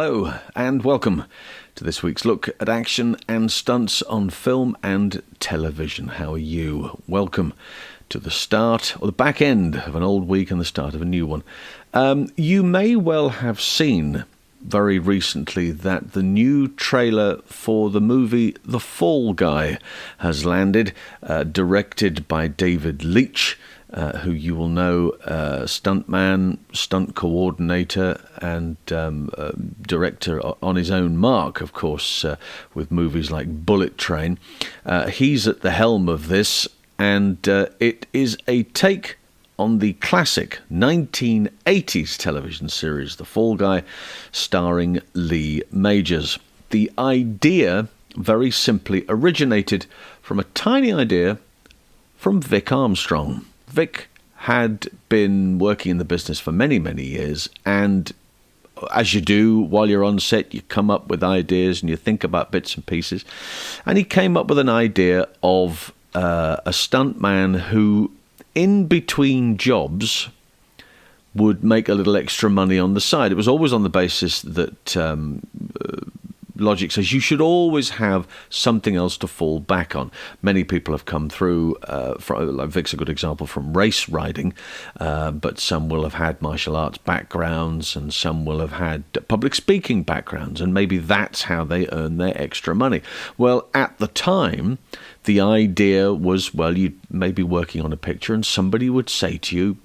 Hello and welcome to this week's look at action and stunts on film and television. How are you? Welcome to the start or the back end of an old week and the start of a new one. You may well have seen very recently that the new trailer for the movie The Fall Guy has landed, directed by David Leitch, who you will know, stuntman, stunt coordinator, and director on his own mark, of course, with movies like Bullet Train. He's at the helm of this, and it is a take on the classic 1980s television series, The Fall Guy, starring Lee Majors. The idea, very simply, originated from a tiny idea from Vic Armstrong. Vic had been working in the business for many, many years, and as you do while you're on set, you come up with ideas and you think about bits and pieces. And he came up with an idea of a stuntman who, in between jobs, would make a little extra money on the side. It was always on the basis that logic says you should always have something else to fall back on. Many people have come through, like Vic's a good example, from race riding, but some will have had martial arts backgrounds and some will have had public speaking backgrounds, and maybe that's how they earn their extra money. Well, at the time, the idea was, well, you'd maybe working on a picture and somebody would say to you,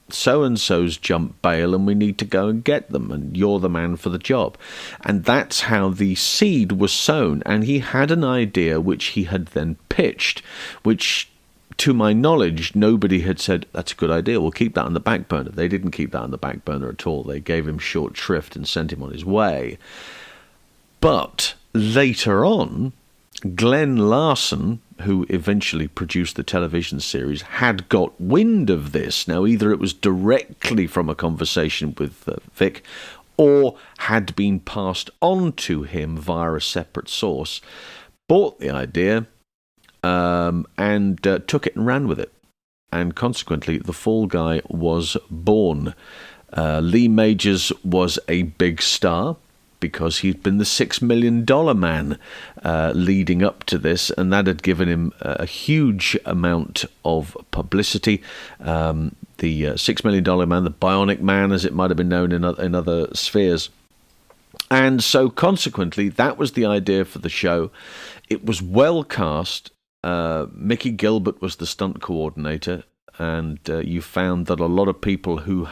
so-and-so's jumped bail and we need to go and get them, and you're the man for the job. And that's how the seed was sown, and he had an idea which he had then pitched, which, to my knowledge, nobody had said, that's a good idea, we'll keep that on the back burner. They didn't keep that on the back burner at all. They gave him short shrift and sent him on his way. But later on, Glenn Larson, who eventually produced the television series, had got wind of this. Now, either it was directly from a conversation with Vic, or had been passed on to him via a separate source, bought the idea, and took it and ran with it. And consequently, The Fall Guy was born. Lee Majors was a big star, because he'd been the $6 million man leading up to this, and that had given him a huge amount of publicity. The $6 million man, the Bionic Man, as it might have been known in other spheres. And so consequently, that was the idea for the show. It was well cast. Mickey Gilbert was the stunt coordinator, and you found that a lot of people who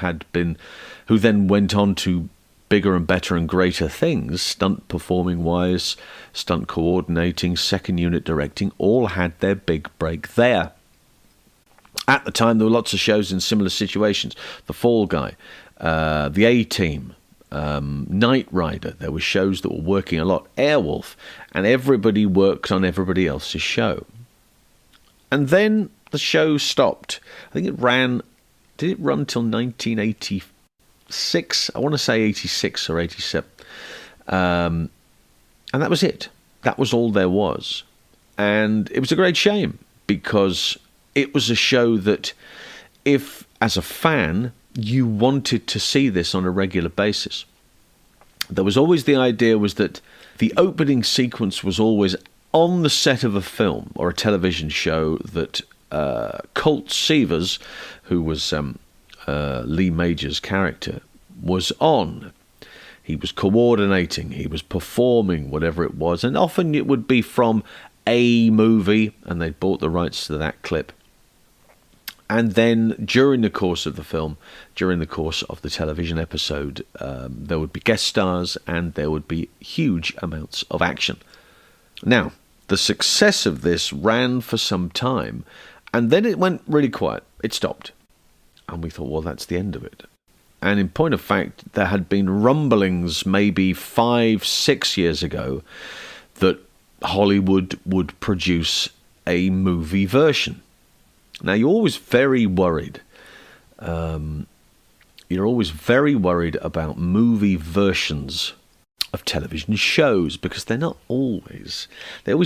then went on to bigger and better and greater things, stunt performing wise, stunt coordinating, second unit directing, all had their big break there. At the time, there were lots of shows in similar situations. The Fall Guy, the A-Team, Knight Rider. There were shows that were working a lot. Airwolf, and everybody worked on everybody else's show. And then the show stopped. I think it ran. Did it run till 1984? I want to say 86 or 87, and that was it. That was all there was, and it was a great shame, because it was a show that, if as a fan you wanted to see this on a regular basis, there was always the idea was that the opening sequence was always on the set of a film or a television show that Colt Seavers, who was Lee Majors' character, was on. He was coordinating, he was performing, whatever it was, and often it would be from a movie, and they bought the rights to that clip. And then during the course of the film, during the course of the television episode, there would be guest stars and there would be huge amounts of action. Now, the success of this ran for some time, and then it went really quiet. It stopped. And we thought, well, that's the end of it. And in point of fact, there had been rumblings maybe 5-6 years ago that Hollywood would produce a movie version. Now, you're always very worried. You're always very worried about movie versions of television shows, because they always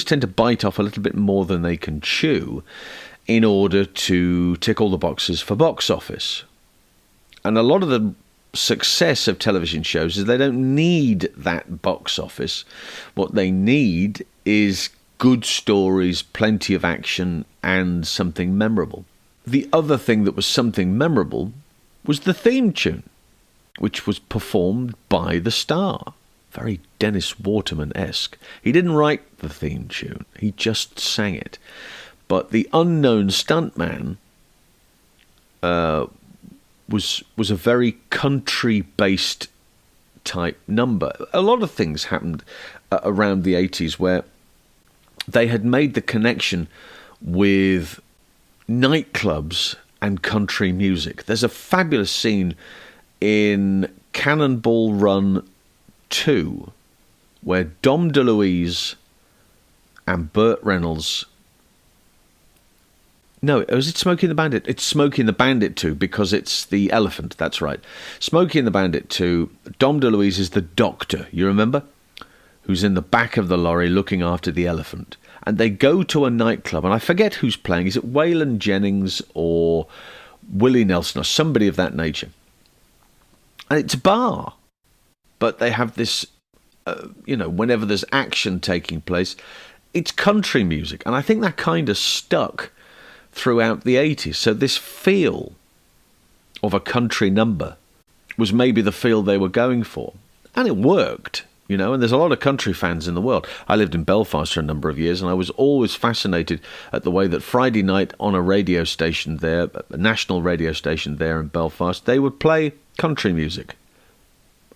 tend to bite off a little bit more than they can chew in order to tick all the boxes for box office. And a lot of the success of television shows is they don't need that box office. What they need is good stories, plenty of action, and something memorable. The other thing that was something memorable was the theme tune, which was performed by the star. Very Dennis Waterman-esque. He didn't write the theme tune, he just sang it. But the unknown stuntman was a very country-based type number. A lot of things happened around the 80s where they had made the connection with nightclubs and country music. There's a fabulous scene in Cannonball Run 2 where Dom DeLuise and Burt Reynolds... No, is it Smokey and the Bandit? It's Smokey and the Bandit 2 because it's the elephant, that's right. Smokey and the Bandit 2, Dom DeLuise is the doctor, you remember? Who's in the back of the lorry looking after the elephant. And they go to a nightclub, and I forget who's playing. Is it Waylon Jennings or Willie Nelson or somebody of that nature? And it's a bar. But they have this, whenever there's action taking place, it's country music. And I think that kind of stuck throughout the 80s. So this feel of a country number was maybe the feel they were going for. And it worked, and there's a lot of country fans in the world. I lived in Belfast for a number of years, and I was always fascinated at the way that Friday night on a radio station there, a national radio station there in Belfast, they would play country music.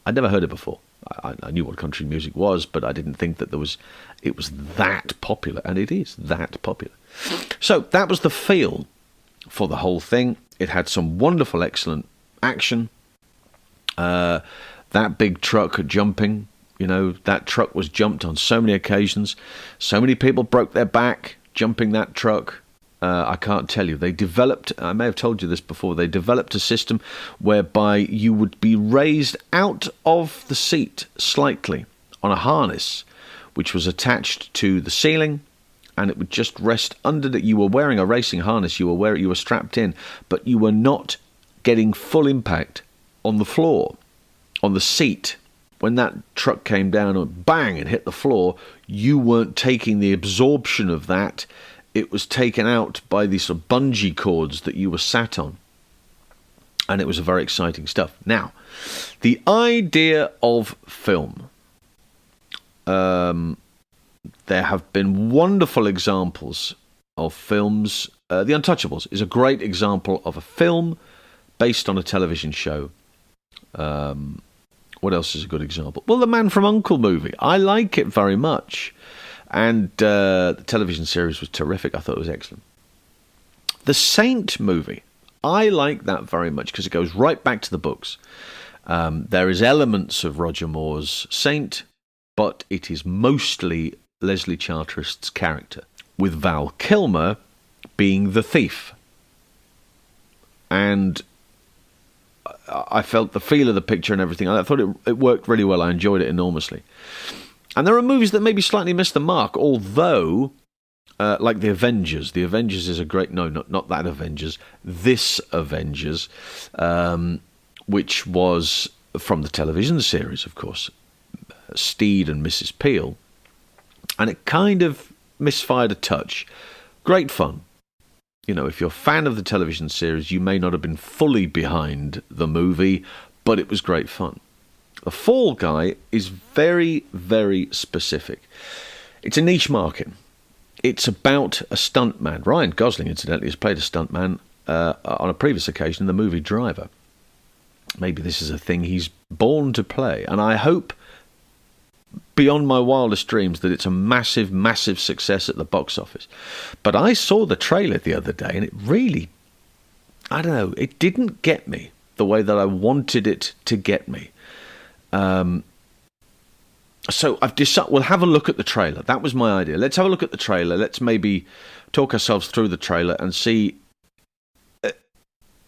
I'd never heard it before. I knew what country music was, but I didn't think that it was that popular, and it is that popular. So that was the feel for the whole thing. It had some wonderful, excellent action. That big truck jumping, that truck was jumped on so many occasions. So many people broke their back jumping that truck. I can't tell you. They developed, I may have told you this before, they developed a system whereby you would be raised out of the seat slightly on a harness, which was attached to the ceiling, and it would just rest under that. You were wearing a racing harness, you were strapped in, but you were not getting full impact on the floor, on the seat. When that truck came down and bang and hit the floor, you weren't taking the absorption of that. It was taken out by these sort of bungee cords that you were sat on. And it was very exciting stuff. Now, the idea of film. There have been wonderful examples of films. The Untouchables is a great example of a film based on a television show. What else is a good example? Well, the Man from U.N.C.L.E. movie. I like it very much. And the television series was terrific. I thought it was excellent. The Saint movie. I like that very much because it goes right back to the books. There is elements of Roger Moore's Saint, but it is mostly Leslie Charterist's character, with Val Kilmer being the thief. And I felt the feel of the picture and everything. I thought it worked really well. I enjoyed it enormously. And there are movies that maybe slightly missed the mark, although, like The Avengers. The Avengers is a great... No, not that Avengers. This Avengers, which was from the television series, of course, Steed and Mrs. Peel. And it kind of misfired a touch. Great fun. If you're a fan of the television series, you may not have been fully behind the movie, but it was great fun. The Fall Guy is very, very specific. It's a niche market. It's about a stuntman. Ryan Gosling, incidentally, has played a stuntman on a previous occasion in the movie Driver. Maybe this is a thing he's born to play. And I hope, beyond my wildest dreams, that it's a massive, massive success at the box office. But I saw the trailer the other day, and it really, I don't know, it didn't get me the way that I wanted it to get me. So I've decided we'll have a look at the trailer. That was my idea. Let's have a look at the trailer. Let's maybe talk ourselves through the trailer and see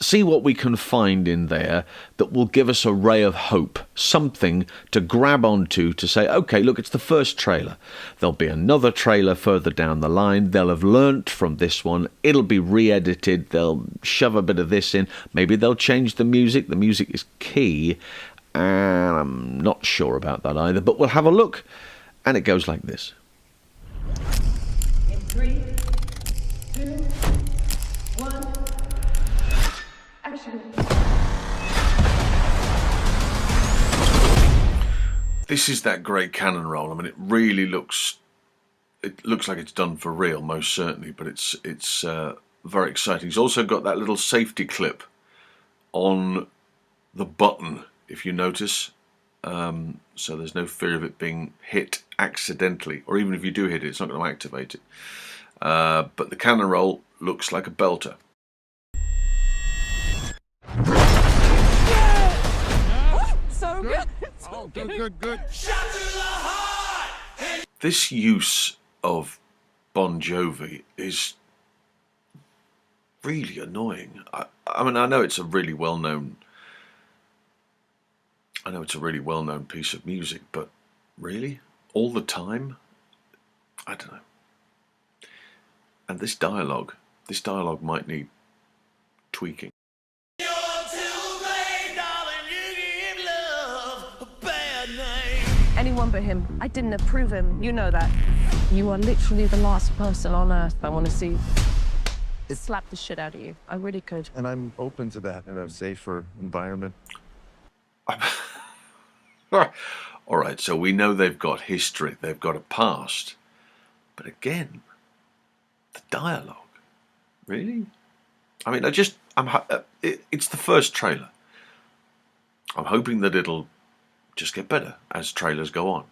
see what we can find in there that will give us a ray of hope, something to grab onto to say, okay, look, it's the first trailer. There'll be another trailer further down the line. They'll have learnt from this one. It'll be re-edited. They'll shove a bit of this in. Maybe they'll change the music. The music is key, and I'm not sure about that either, but we'll have a look, and it goes like this. In 3, 2, 1, action. This is that great cannon roll. I mean, it really looks like it's done for real, most certainly, but it's very exciting. He's also got that little safety clip on the button, if you notice, so there's no fear of it being hit accidentally, or even if you do hit it, it's not going to activate it. But the cannon roll looks like a belter. So good. Oh, good. This use of Bon Jovi is really annoying. I mean, I know it's a really well-known piece of music, but really, all the time, I don't know. And this dialogue might need tweaking. Anyone but him. I didn't approve him. You know that. You are literally the last person on earth I want to see slap the shit out of you. I really could. And I'm open to that in a safer environment. All right, so we know they've got history, they've got a past, but again, the dialogue, really? I mean, it's the first trailer. I'm hoping that it'll just get better as trailers go on.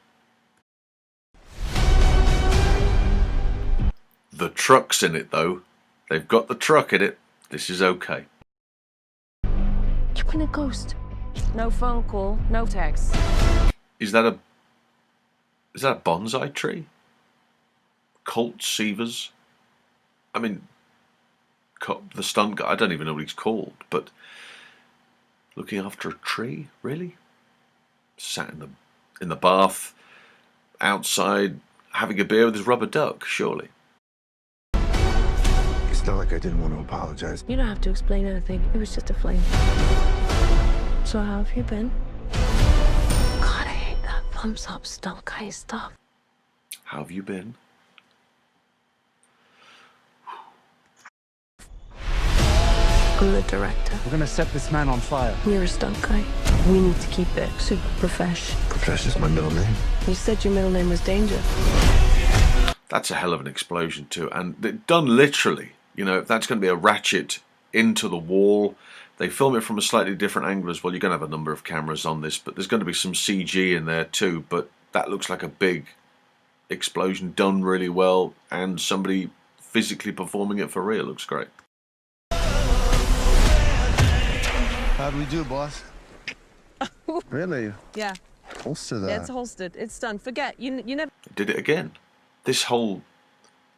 The truck's in it, though. They've got the truck in it. This is okay. You've been a ghost. No phone call, no text. Is that a bonsai tree? Colt Seavers? I mean, the stunt guy, I don't even know what he's called, but looking after a tree, really? Sat in the bath, outside, having a beer with his rubber duck, surely. It's not like I didn't want to apologize. You don't have to explain anything. It was just a flame. So how have you been? God, I hate that thumbs up stunt guy stuff. How have you been? I'm the director. We're gonna set this man on fire. You're a stunt guy. We need to keep it super profesh. Profesh is my middle name. You said your middle name was Danger. That's a hell of an explosion too, and done literally. You know, if that's going to be a ratchet into the wall, they film it from a slightly different angle as well. You're going to have a number of cameras on this, but there's going to be some CG in there too. But that looks like a big explosion done really well, and somebody physically performing it for real. Looks great. How'd we do, boss? Really? Yeah. Holster that. Yeah, it's holstered. It's done. Forget. You never... Did it again. This whole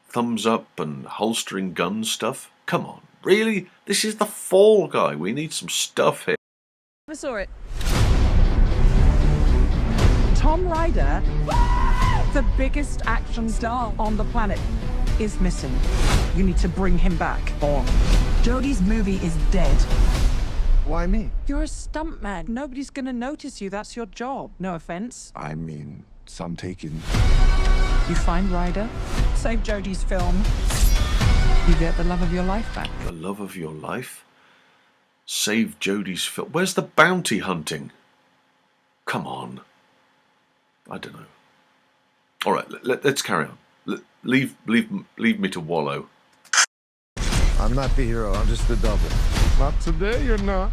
thumbs up and holstering guns stuff. Come on. Really? This is the Fall Guy. We need some stuff here. never saw it. Tom Ryder, the biggest action star on the planet, is missing. You need to bring him back. Or Jodie's movie is dead. Why me? You're a stuntman. Nobody's gonna notice you. That's your job. No offense. I mean, some taken. You find Ryder, save Jodie's film. You get the love of your life back. The love of your life? Save Jodie's film. Where's the bounty hunting? Come on. I don't know. All right, let's carry on. Leave me to wallow. I'm not the hero, I'm just the double. Not today, you're not.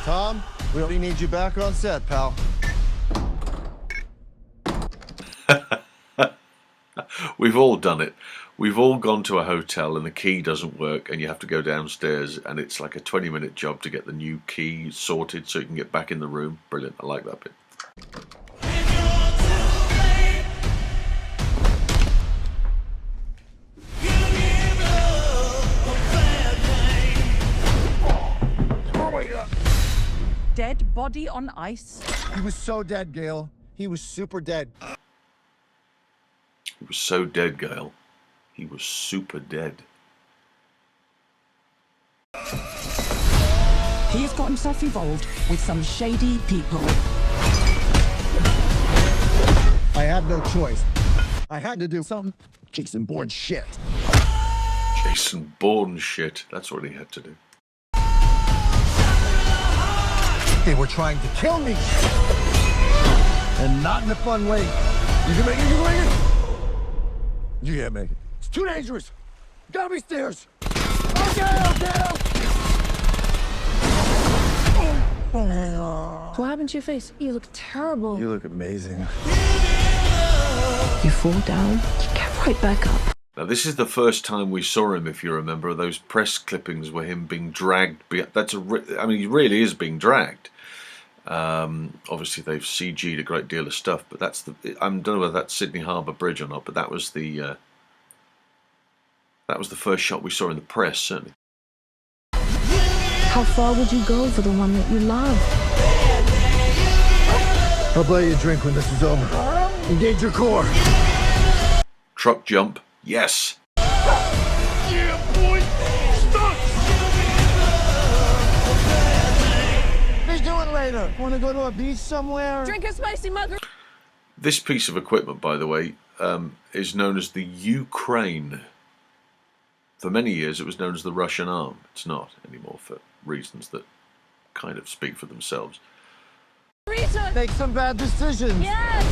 Tom, we only need you back on set, pal. We've all done it. We've all gone to a hotel and the key doesn't work and you have to go downstairs and it's like a 20-minute job to get the new key sorted so you can get back in the room. Brilliant. I like that bit. body on ice. He was so dead, Gail. He was super dead. He was so dead, Gail. He was super dead. He has got himself involved with some shady people. I had no choice. I had to do some Jason Bourne shit. Jason Bourne shit. That's what he had to do. They were trying to kill me. And not in a fun way. You can make it, you can make it. You can't make it. It's too dangerous. Gotta be stairs. Okay. What happened to your face? You look terrible. You look amazing. You fall down, you get right back up. Now, this is the first time we saw him, if you remember. Those press clippings were him being dragged. I mean, he really is being dragged. Obviously, they've CG'd a great deal of stuff, but that's the. I don't know whether that's Sydney Harbour Bridge or not, but that was the first shot we saw in the press, certainly. How far would you go for the one that you love? I'll buy you a drink when this is over. Engage your core. Truck jump, yes. Yeah, boy. Stunt. What are you doing later? Want to go to a beach somewhere? Drink a spicy mug. This piece of equipment, by the way, is known as the Ukraine. For many years, it was known as the Russian arm. It's not anymore for reasons that kind of speak for themselves. Rita! Make some bad decisions. Yes!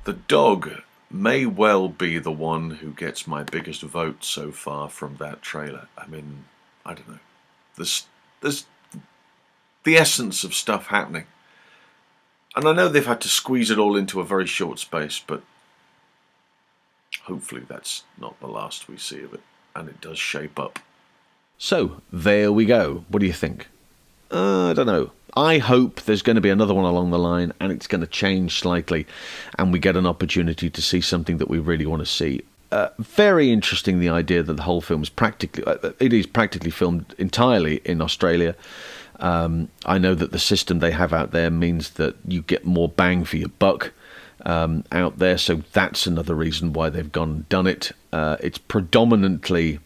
The dog may well be the one who gets my biggest vote so far from that trailer. I mean, I don't know. There's the essence of stuff happening. And I know they've had to squeeze it all into a very short space, but hopefully that's not the last we see of it, and it does shape up. So, there we go. What do you think? I don't know. I hope there's going to be another one along the line, and it's going to change slightly, and we get an opportunity to see something that we really want to see. Very interesting, the idea that the whole film is practically filmed entirely in Australia. I know that the system they have out there means that you get more bang for your buck out there, so that's another reason why they've gone and done it. It's predominantly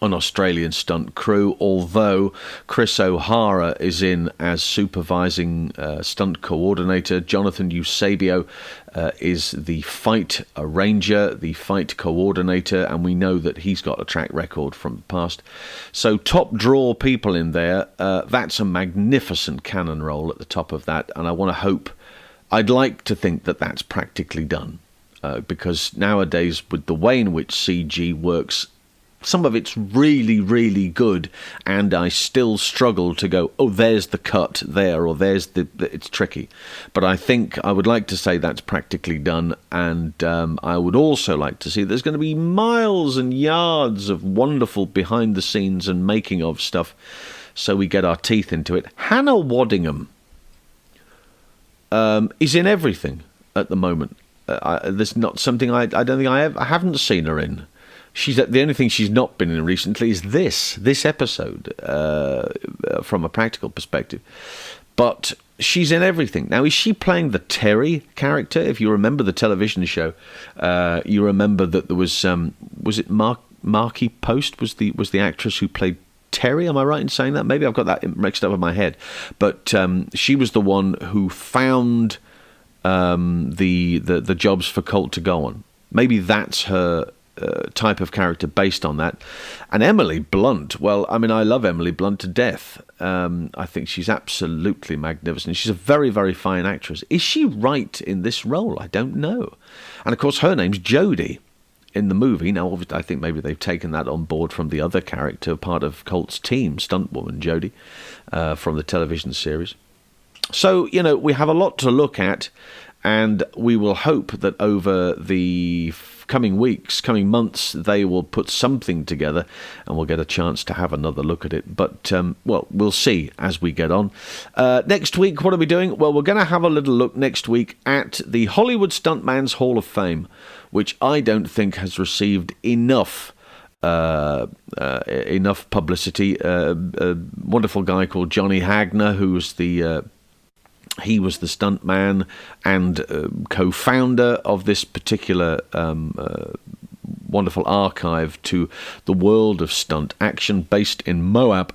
an Australian stunt crew, although Chris O'Hara is in as supervising stunt coordinator. Jonathan Eusebio is the fight arranger, the fight coordinator, and we know that he's got a track record from the past. So top draw people in there. That's a magnificent cannon roll at the top of that, and I want to hope, I'd like to think that that's practically done, because nowadays with the way in which CG works, some of it's really, really good, and I still struggle to go, oh, there's the cut there, or there's it's tricky. But I think I would like to say that's practically done, and I would also like to see there's going to be miles and yards of wonderful behind-the-scenes and making-of stuff, so we get our teeth into it. Hannah Waddingham is in everything at the moment. There's not something I don't think I haven't seen her in. The only thing she's not been in recently is this episode, from a practical perspective. But she's in everything. Now, is she playing the Terry character? If you remember the television show, you remember that there was it Marky Post was the actress who played Terry? Am I right in saying that? Maybe I've got that mixed up in my head. But she was the one who found the jobs for Colt to go on. Maybe that's her type of character based on that. And Emily Blunt, well, I mean, I love Emily Blunt to death. I think she's absolutely magnificent. She's a very, very fine actress. Is she right in this role? I don't know. And of course, her name's Jodie in the movie. Now, obviously, I think maybe they've taken that on board from the other character, part of Colt's team, stuntwoman Jodie, from the television series. So, we have a lot to look at, and we will hope that over the coming weeks, coming months, they will put something together and we'll get a chance to have another look at it. But, well, we'll see as we get on. Next week, what are we doing? Well, we're going to have a little look next week at the Hollywood Stuntman's Hall of Fame, which I don't think has received enough publicity. A wonderful guy called Johnny Hagner, who's he was the stuntman and co-founder of this particular wonderful archive to the world of stunt action, based in Moab,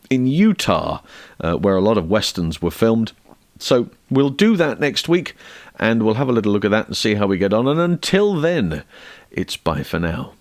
in Utah, where a lot of westerns were filmed. So we'll do that next week, and we'll have a little look at that and see how we get on. And until then, it's bye for now.